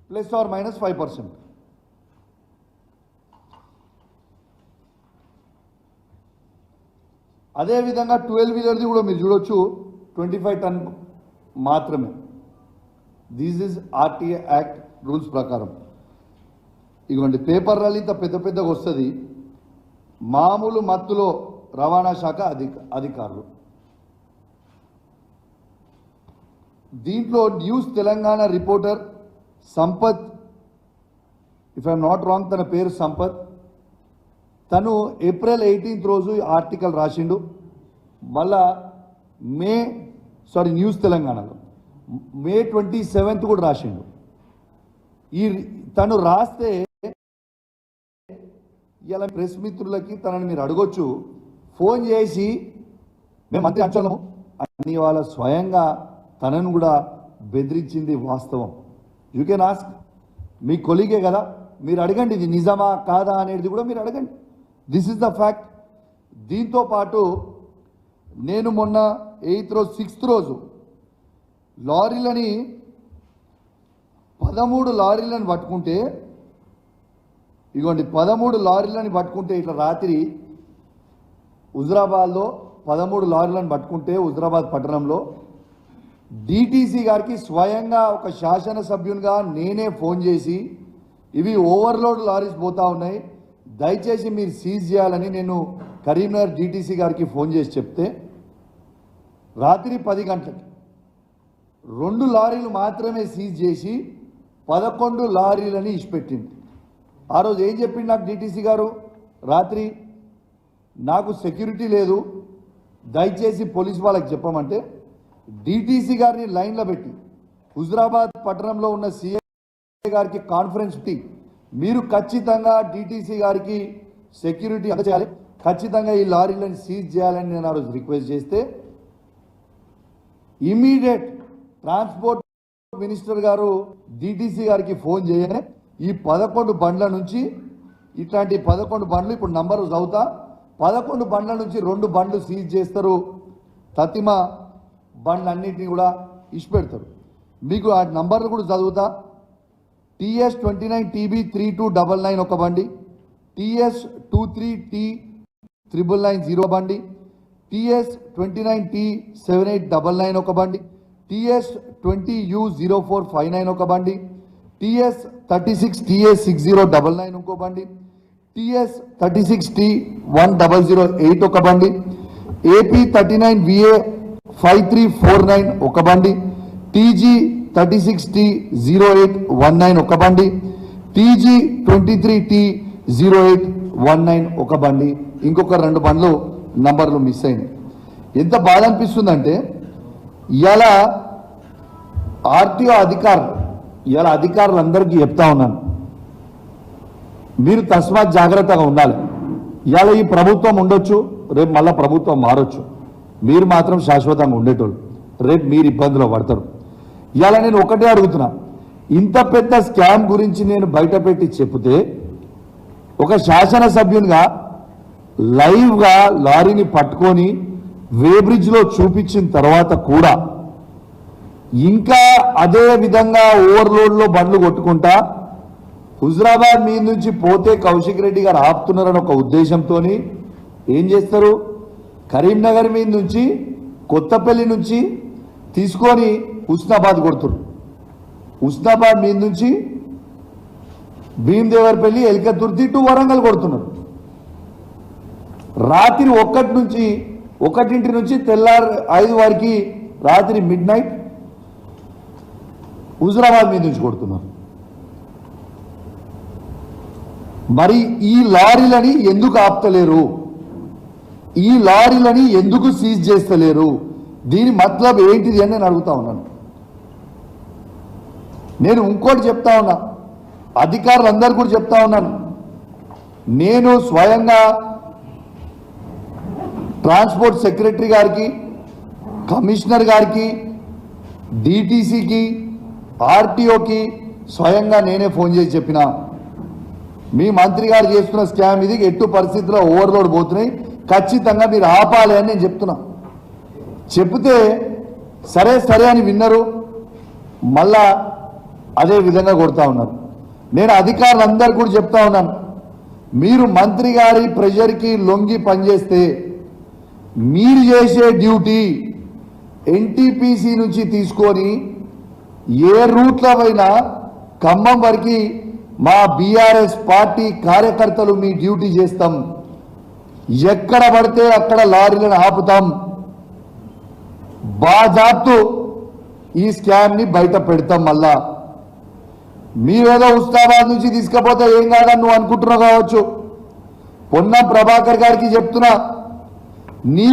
±5%. అదే విధంగా 12 వీలర్ది కూడా మీరు చూడొచ్చు 25 టన్ మాత్రమే. This is RTA act rules ప్రకారం. ఇదిగోండి పేపర్లలో ఇంత పెద్ద పెద్దగా వస్తుంది. మామూలు మత్తులో రవాణా శాఖ అధికారులు. దీంట్లో news Telangana reporter Sampath, if I'm not wrong తన పేరు సంపత్, తను ఏప్రిల్ 18th రోజు ఆర్టికల్ రాసిండు. మళ్ళా న్యూస్ తెలంగాణలో మే 27th కూడా రాసిండు. తను రాస్తే ఇలా ప్రెస్ మిత్రులకి తనని మీరు అడగొచ్చు, ఫోన్ చేసి మేము మంత్రి అంచలము అని వాళ్ళ స్వయంగా తనను కూడా బెదిరించింది వాస్తవం. యూ కెన్ ఆస్క్, మీ కొలీగే కదా, మీరు అడగండి ఇది నిజమా కాదా అనేది కూడా మీరు అడగండి. This is the fact. దీంతో పాటు నేను మొన్న 6th రోజు లారీలని 13 లారీలను పట్టుకుంటే, ఇదిగోండి 13 లారీలని పట్టుకుంటే ఇట్లా రాత్రి హుజరాబాద్లో 13 లారీలను పట్టుకుంటే హుజరాబాద్ పట్టణంలో డిటిసి గారికి స్వయంగా ఒక శాసనసభ్యునిగా నేనే ఫోన్ చేసి ఇవి ఓవర్లోడ్ లారీస్ పోతా ఉన్నాయి, దయచేసి మీరు సీజ్ చేయాలని నేను కరీంనగర్ డిటిసి గారికి ఫోన్ చేసి చెప్తే రాత్రి 10 గంటలకి 2 లారీలు మాత్రమే సీజ్ చేసి 11 లారీలని ఇచ్చిపెట్టింది. ఆ రోజు ఏం చెప్పింది నాకు డిటిసి గారు, రాత్రి నాకు సెక్యూరిటీ లేదు, దయచేసి పోలీస్ వాళ్ళకి చెప్పమంటే డిటిసి గారిని లైన్లో పెట్టి హుజరాబాద్ పట్టణంలో ఉన్న సీఐ గారికి కాన్ఫరెన్స్ పెట్టి మీరు ఖచ్చితంగా డిటిసి గారికి సెక్యూరిటీ చేయాలి, ఖచ్చితంగా ఈ లారీలను సీజ్ చేయాలని నేను ఆ రోజు రిక్వెస్ట్ చేస్తే ఇమీడియట్ ట్రాన్స్పోర్ట్ మినిస్టర్ గారు డిటిసి గారికి ఫోన్ చేయగానే ఈ 11 బండ్ల నుంచి ఇట్లాంటి 11 బండ్లు ఇప్పుడు నంబరు చదువుతా, 11 బండ్ల నుంచి 2 బండ్లు సీజ్ చేస్తారు, తతిమ బండ్లన్నింటినీ కూడా ఇచ్చిపెడతారు. మీకు ఆ నంబర్లు కూడా చదువుతా. TS29TB3299 ఒక బండి, TS23T9990 బండి, TS29T7899 ఒక బండి, TS20U0459 ఒక బండి, TS36TA6099 ఇంకో బండి, TS36T1008 ఒక బండి, AP39VA5349 ఒక బండి, TG36T0819 ఒక బండి, TG23T0819 ఒక బండి, ఇంకొక 2 బండ్లు నంబర్లు మిస్ అయినాయి. ఎంత బాధ అనిపిస్తుందంటే ఇవాళ ఆర్టీఓ అధికారులందరికీ చెప్తా ఉన్నాను, మీరు తస్మాత్ జాగ్రత్తగా ఉండాలి. ఇవాళ ఈ ప్రభుత్వం ఉండొచ్చు, రేపు మళ్ళా ప్రభుత్వం మారొచ్చు, మీరు మాత్రం శాశ్వతంగా ఉండేటోళ్ళు, రేపు మీరు ఇబ్బందులు పడతారు. ఇవాళ నేను ఒకటే అడుగుతున్నా, ఇంత పెద్ద స్కామ్ గురించి నేను బయటపెట్టి చెప్తే ఒక శాసనసభ్యునిగా లైవ్గా లారీని పట్టుకొని వేబ్రిడ్జ్లో చూపించిన తర్వాత కూడా ఇంకా అదే విధంగా ఓవర్లోడ్లో బండ్లు కొట్టుకుంటా హుజరాబాద్ మీద నుంచి పోతే కౌశిక్ రెడ్డి గారు ఆపుతున్నారని ఒక ఉద్దేశంతో ఏం చేస్తారు, కరీంనగర్ మీద నుంచి కొత్తపల్లి నుంచి తీసుకొని హుస్నాబాద్ కొడుతున్నారు, హుస్నాబాద్ మీద నుంచి భీమదేవరపల్లి ఎల్కతుర్తి టు వరంగల్ కొడుతున్నారు. రాత్రి 1 నుంచి తెల్లారు 5 వరకు రాత్రి మిడ్-నైట్ హుజరాబాద్ మీద నుంచి కొడుతున్నారు. మరి ఈ లారీలని ఎందుకు ఆపుతలేరు, ఈ లారీలని ఎందుకు సీజ్ చేస్తలేరు, దీని మతలబ్ ఏంటిది అని నేను అడుగుతా ఉన్నాను. నేను ఇంకోటి చెప్తా ఉన్నా, అధికారులందరూ కూడా చెప్తా ఉన్నాను, నేను స్వయంగా ట్రాన్స్పోర్ట్ సెక్రటరీ గారికి, కమిషనర్ గారికి, డిటిసికి, ఆర్టీఓకి స్వయంగా నేనే ఫోన్ చేసి చెప్పిన, మీ మంత్రి గారు చేస్తున్న స్కామ్ ఇది, ఎట్టు పరిస్థితుల్లో ఓవర్లోడ్ పోతున్నాయి, ఖచ్చితంగా మీరు ఆపాలి అని నేను చెప్తున్నా. చెప్తే సరే అని విన్నారు. మళ్ళా అదే విధంగా కొడతా ఉన్నారు. నేను అధికారులందరూ కూడా చెప్తా ఉన్నాను, మీరు మంత్రి గారి ప్రెషర్కి లొంగి పనిచేస్తే మీరు చేసే డ్యూటీ ఎన్టీపీసీ నుంచి తీసుకొని ఏ రూట్ల పైన ఖమ్మం వరకు మా బీఆర్ఎస్ పార్టీ కార్యకర్తలు మీ డ్యూటీ చేస్తాం. ఎక్కడ పడితే అక్కడ లారీలను ఆపుతాం. బాజాప్తు ఈ స్కామ్ ని బయట పెడతాం. మళ్ళా మీరేదో ఉస్మానాబాద్ నుంచి తీసుకపోతే ఏం కాదని నువ్వు అనుకుంటున్నావు కావచ్చు. పొన్నం ప్రభాకర్ గారికి చెప్తున్నా, నీ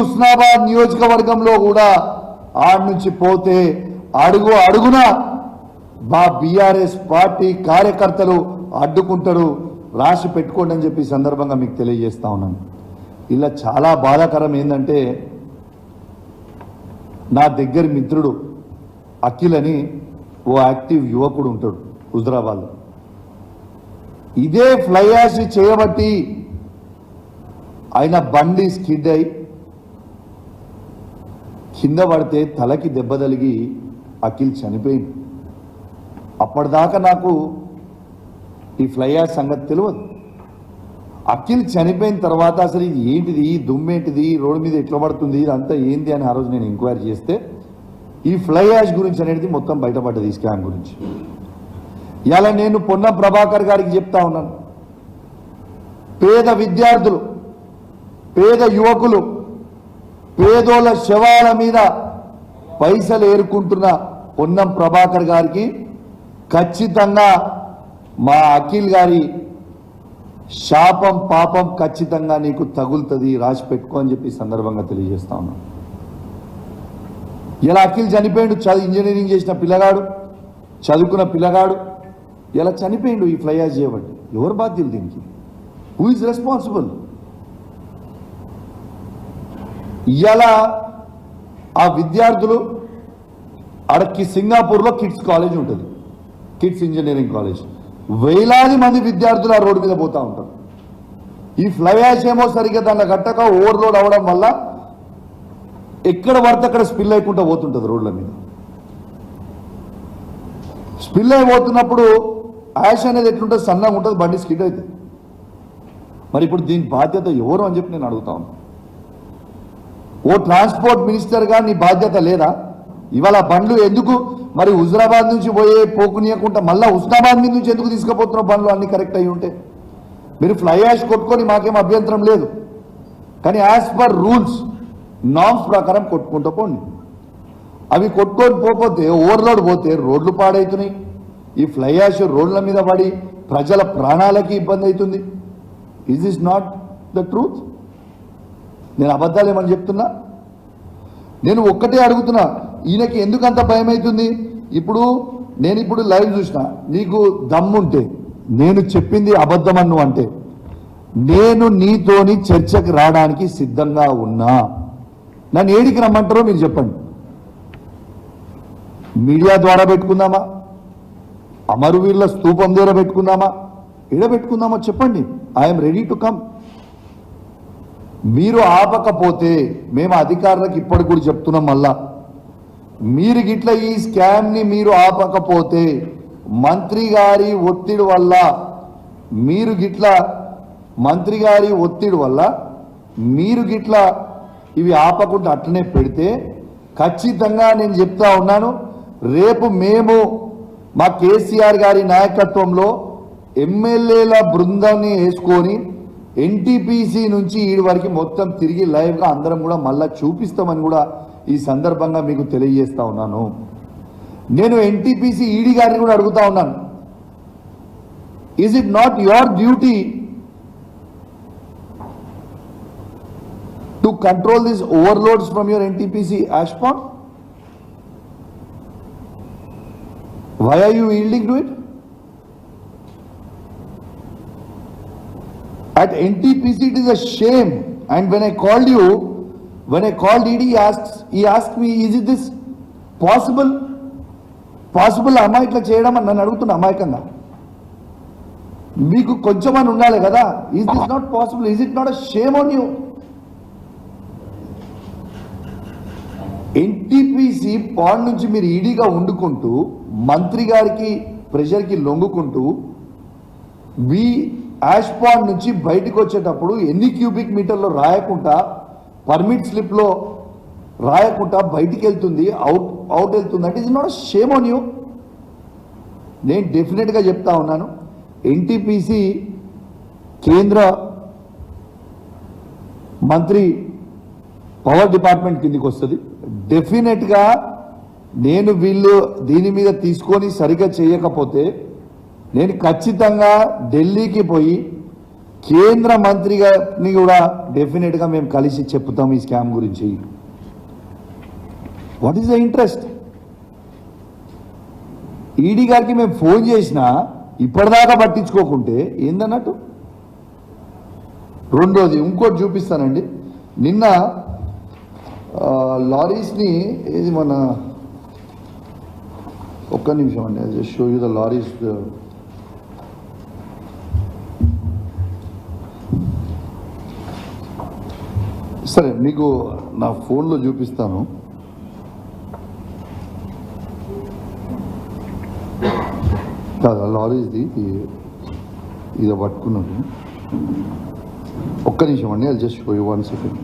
ఉస్మానాబాద్ నియోజకవర్గంలో కూడా ఆడ నుంచి పోతే అడుగు అడుగున మా బీఆర్ఎస్ పార్టీ కార్యకర్తలు అడ్డుకుంటారు. రాసి పెట్టుకోండి అని చెప్పి సందర్భంగా మీకు తెలియజేస్తా ఉన్నాను. ఇలా చాలా బాధాకరం ఏంటంటే, నా దగ్గర మిత్రుడు అఖిల్ అని ఓ యాక్టివ్ యువకుడు ఉంటాడు హుజరాబాద్లో. ఇదే ఫ్లై యాష్ చేయబట్టి ఆయన బండి స్కిడ్ అయి కింద పడితే తలకి దెబ్బ తగిలి అఖిల్ చనిపోయింది. అప్పటిదాకా నాకు ఈ ఫ్లై యాష్ సంగతి తెలియదు. అఖిల్ చనిపోయిన తర్వాత అసలు ఇది ఏంటిది, దుమ్మేంటిది, రోడ్డు మీద ఎట్లా పడుతుంది, ఇదంతా ఏంది అని ఆ రోజు నేను ఎంక్వైరీ చేస్తే ఈ ఫ్లై యాష్ గురించి అనేది మొత్తం బయటపడ్డది, ఈ స్కామ్ గురించి. ఇలా నేను పొన్నం ప్రభాకర్ గారికి చెప్తా ఉన్నాను, పేద విద్యార్థులు, పేద యువకులు, పేదోళ్ళ శవాల మీద పైసలు ఏరుకుంటున్న పొన్నం ప్రభాకర్ గారికి ఖచ్చితంగా మా అఖిల్ గారి శాపం పాపం ఖచ్చితంగా నీకు తగులుతుంది, రాసి పెట్టుకో అని చెప్పి సందర్భంగా తెలియజేస్తా ఉన్నాను. ఇలా అఖిల్ చనిపోయిండు, ఇంజనీరింగ్ చేసిన పిల్లగాడు, చదువుకున్న పిల్లగాడు ఇలా చనిపోయిండు ఈ ఫ్లై యాష్ చేయబట్టి. ఎవరు బాధ్యులు దీనికి? Who is responsible? ఇలా ఆ విద్యార్థులు అడక్కి సింగపూర్లో కిడ్స్ కాలేజ్ ఉంటుంది, కిడ్స్ ఇంజనీరింగ్ కాలేజ్. వేలాది మంది విద్యార్థులు ఆ రోడ్డు మీద పోతా ఉంటారు. ఈ ఫ్లై యాష్ ఏమో సరిగ్గా దాన్ని గట్టక ఓవర్లోడ్ అవడం వల్ల ఎక్కడ పడితే అక్కడ స్పిల్ అయిపోతూ పోతుంటుంది రోడ్ల మీద. స్పిల్ అయిపోతున్నప్పుడు యాష్ అనేది ఎట్లుంటుంది, సన్నగా ఉంటుంది, బండి స్కిడ్ అవుతుంది. మరి ఇప్పుడు దీని బాధ్యత ఎవరు అని చెప్పి నేను అడుగుతా ఉన్నాను. ఓ ట్రాన్స్పోర్ట్ మినిస్టర్గా నీ బాధ్యత లేదా? ఇవాళ బండ్లు ఎందుకు మరి హుజరాబాద్ నుంచి పోకునియకుండా మళ్ళీ హుస్నాబాద్ మీద నుంచి ఎందుకు తీసుకుపోతున్న బండ్లు అన్ని కరెక్ట్ అయ్యి ఉంటే? మీరు ఫ్లై యాష్ కొట్టుకొని మాకేం అభ్యంతరం లేదు, కానీ యాజ్ పర్ రూల్స్ నామ్స్ ప్రకారం కొట్టుకుంటూ పోండి. అవి కొట్టుకొని పోతే ఓవర్లోడ్ పోతే రోడ్లు పాడవుతున్నాయి. ఈ ఫ్లై యాష్ రోడ్ల మీద పడి ప్రజల ప్రాణాలకి ఇబ్బంది అవుతుంది. Is this not the truth? నేను అబద్ధాలు ఏమని చెప్తున్నా? నేను ఒక్కటే అడుగుతున్నా, ఈయనకి ఎందుకు అంత భయం అవుతుంది? నేను ఇప్పుడు లైవ్ చూసిన, నీకు దమ్ముంటే నేను చెప్పింది అబద్ధమన్ను అంటే నేను నీతోని చర్చకు రావడానికి సిద్ధంగా ఉన్నా. నన్ను ఏడికి రమ్మంటారో మీరు చెప్పండి. మీడియా ద్వారా పెట్టుకుందామా, అమరవీరుల స్తూపం దగ్గర పెట్టుకుందామా, ఎడ పెట్టుకుందామో చెప్పండి. I'm ready to come. మీరు ఆపకపోతే మేము అధికారులకు ఇప్పటికి కూడా చెప్తున్నాం, మళ్ళా మీరు గిట్ల ఈ స్కామ్ ని మీరు ఆపకపోతే మంత్రి గారి ఒత్తిడి వల్ల మీరు గిట్ల ఇవి ఆపకుండా అట్లనే పెడితే ఖచ్చితంగా నేను చెప్తా ఉన్నాను, రేపు మేము మా కేసీఆర్ గారి నాయకత్వంలో ఎమ్మెల్యేల బృందాన్ని వేసుకొని ఎన్టీపీసీ నుంచి ఈడి వరకు మొత్తం తిరిగి లైవ్గా అందరం కూడా మళ్ళా చూపిస్తామని కూడా ఈ సందర్భంగా మీకు తెలియజేస్తా ఉన్నాను. నేను ఎన్టీపీసీ ఈడీ గారిని కూడా అడుగుతా ఉన్నాను, is it not your duty to control this overloads from your NTPC ash pond? Why are you yielding to it? At NTPC it is a shame, and when I called ED, he asked me, is it this possible? అమ్మా ఇట్లా చేయడం అని నన్ను అడుగుతున్నా అమాయకంగా. మీకు కొంచెమని ఉండాలి కదా, is this not possible? Is it not a shame on you? NTPC pond నుంచి మీరు ఈడీగా వండుకుంటూ మంత్రి గారికి ప్రెషర్కి లొంగుకుంటూ యాష్ పాండ్ నుంచి బయటకు వచ్చేటప్పుడు ఎన్ని క్యూబిక్ మీటర్లో రాయకుండా పర్మిట్ స్లిప్లో రాయకుండా బయటికి వెళ్తుంది, అవుట్ వెళ్తుంది అంటే ఇది నాట్ షేమ్ ఆన్ యూ. నేను డెఫినెట్గా చెప్తా ఉన్నాను, ఎన్టీపీసీ కేంద్ర మంత్రి పవర్ డిపార్ట్మెంట్ కిందికి వస్తుంది. డెఫినెట్గా నేను వీళ్ళు దీని మీద తీసుకొని సరిగ్గా చేయకపోతే నేను ఖచ్చితంగా ఢిల్లీకి పోయి కేంద్ర మంత్రి గారిని కూడా డెఫినెట్గా మేము కలిసి చెప్తాం ఈ స్కామ్ గురించి. What is the interest? ED గారికి మేము ఫోన్ చేసినా ఇప్పటిదాకా పట్టించుకోకుంటే ఏందన్నట్టు. రెండోది ఇంకోటి చూపిస్తానండి. నిన్న లారీస్ని ఏది మన ఒక్క నిమిషం అండి, just show you the lorries. సరే మీకు నా ఫోన్లో చూపిస్తాను. కాదు లారీస్ది ఇది పట్టుకున్నాను. ఒక్క నిమిషం అండి, అది జస్ట్ షో యూ 1 సెకండ్.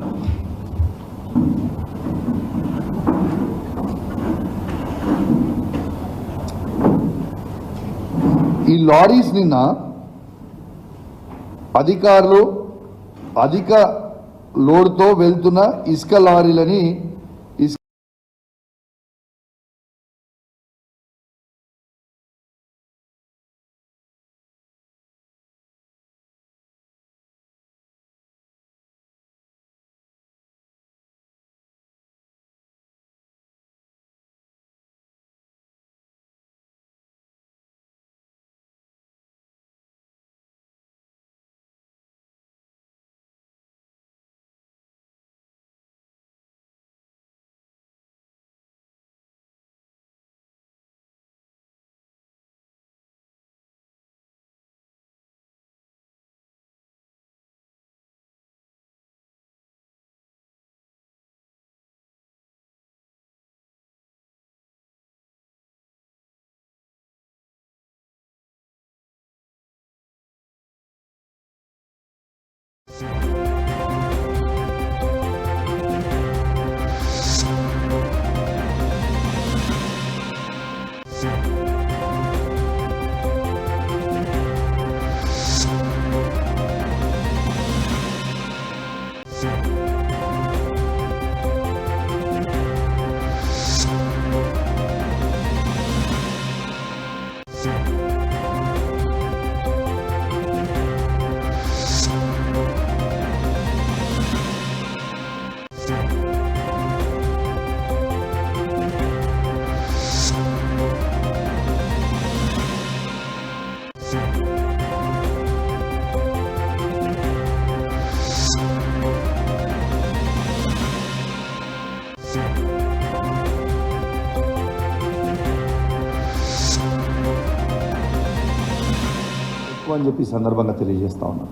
ఈ లారీస్ నిన్న అధికారులు అధిక లోడ్తో వెళ్తున్న ఇసుక లారీలని అని చెప్పి సందర్భంగా తెలియజేస్తా ఉన్నాను.